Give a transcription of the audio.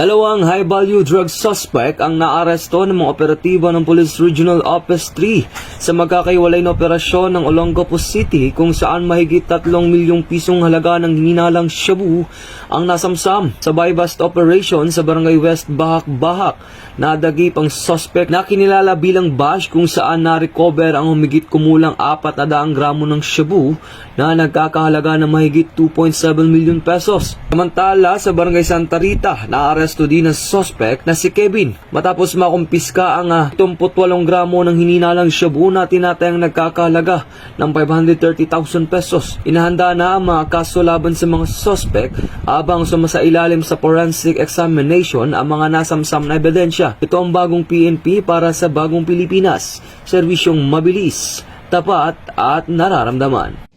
Dalawang high-value drug suspect ang naaresto ng mga operatiba ng Police Regional Office 3 sa magkakaiwalay na operasyon ng Olongapo City kung saan mahigit 3 milyong pisong halaga ng hininalang shabu ang nasamsam sa buy-bust operation sa Barangay West Bahak-Bahak. Nadagip ang suspect na kinilala bilang Bash kung saan na-recover ang humigit kumulang 400 gramo ng shabu na nagkakahalaga ng mahigit 2.7 milyon pesos. Samantala sa Barangay Santa Rita, naaresto din ang suspect na si Kevin matapos makumpiska ang 78 gramo ng hininalang shabu na tinatayang nagkakahalaga ng 530,000 pesos. Inahanda na ang mga kaso laban sa mga suspect habang sumasailalim sa forensic examination ang mga nasamsam na ebidensya. Ito ang bagong PNP para sa bagong Pilipinas. Serbisyong mabilis, tapat at nararamdaman.